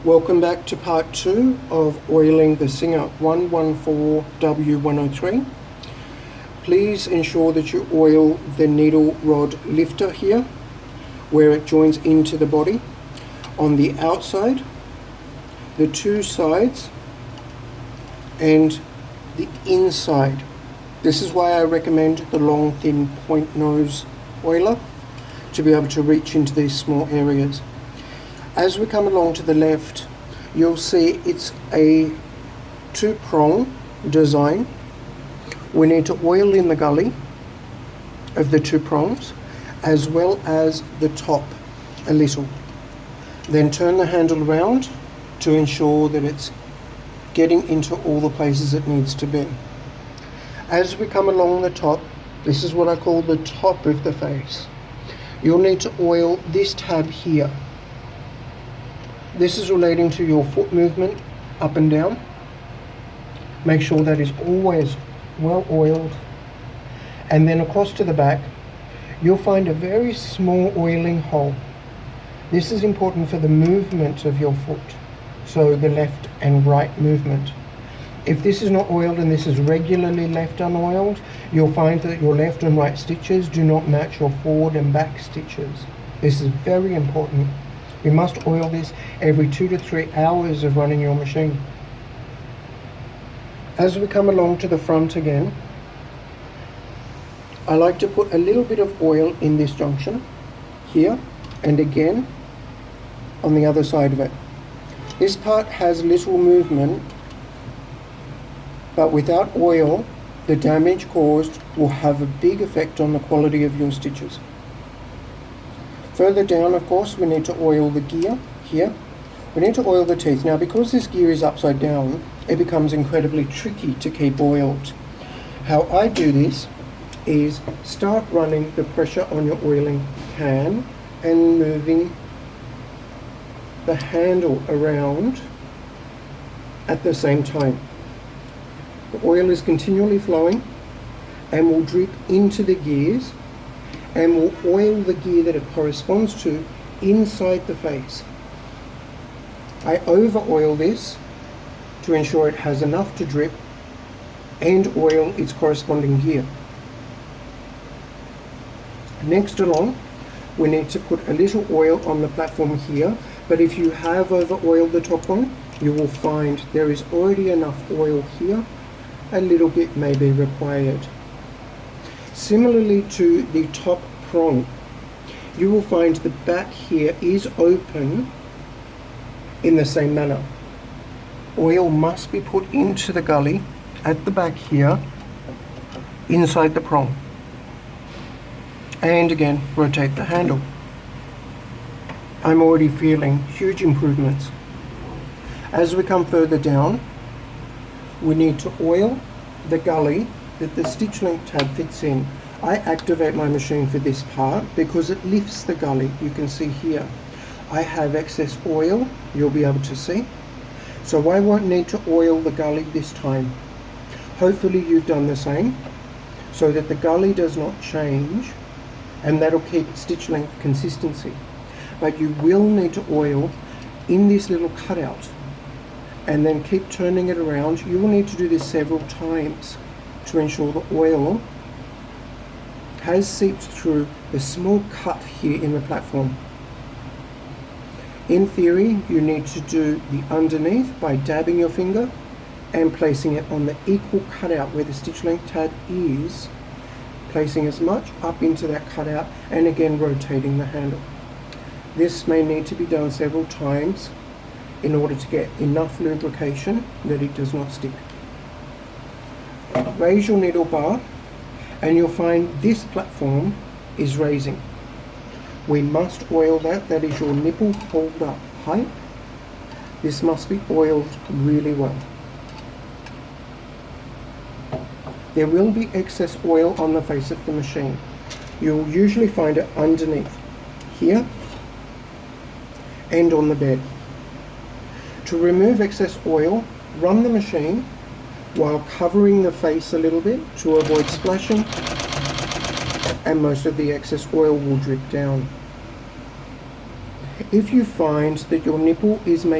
Welcome back to part 2 of oiling the Singer 114W103. Please ensure that you oil the needle rod lifter here where it joins into the body. On the outside, the two sides, and the inside. This is why I recommend the long thin point nose oiler, to be able to reach into these small areas. As we come along to the left, you'll see it's a two-prong design. We need to oil in the gully of the two prongs as well as the top a little. Then turn the handle around to ensure that it's getting into all the places it needs to be. As we come along the top, this is what I call the top of the face. You'll need to oil this tab here. This is relating to your foot movement up and down. Make sure that is always well oiled. And then across to the back, you'll find a very small oiling hole. This is important for the movement of your foot, so the left and right movement. If this is not oiled and this is regularly left unoiled, you'll find that your left and right stitches do not match your forward and back stitches. This is very important. You must oil this every 2 to 3 hours of running your machine. As we come along to the front again, I like to put a little bit of oil in this junction here and again on the other side of it. This part has little movement, but without oil, the damage caused will have a big effect on the quality of your stitches. Further down, of course, we need to oil the gear here. We need to oil the teeth. Now, because this gear is upside down, it becomes incredibly tricky to keep oiled. How I do this is start running the pressure on your oiling can and moving the handle around at the same time. The oil is continually flowing and will drip into the gears and will oil the gear that it corresponds to inside the face. I over oil this to ensure it has enough to drip and oil its corresponding gear. Next along, we need to put a little oil on the platform here, but if you have over oiled the top one, you will find there is already enough oil here. A little bit may be required. Similarly to the top prong, you will find the back here is open in the same manner. Oil must be put into the gully at the back here, inside the prong. And again, rotate the handle. I'm already feeling huge improvements. As we come further down, we need to oil the gully that the stitch length tab fits in. I activate my machine for this part because it lifts the gully. You can see here I have excess oil, you'll be able to see, so I won't need to oil the gully this time. Hopefully you've done the same so that the gully does not change, and that'll keep stitch length consistency. But you will need to oil in this little cutout and then keep turning it around. You will need to do this several times to ensure the oil has seeped through the small cut here in the platform. In theory, you need to do the underneath by dabbing your finger and placing it on the equal cutout where the stitch length tab is, placing as much up into that cutout and again rotating the handle. This may need to be done several times in order to get enough lubrication that it does not stick. Raise your needle bar and you'll find this platform is raising. We must oil that. That is your nipple hold up pipe. This must be oiled really well. There will be excess oil on the face of the machine. You'll usually find it underneath here and on the bed. To remove excess oil, run the machine while covering the face a little bit to avoid splashing, and most of the excess oil will drip down. If you find that your nipple is making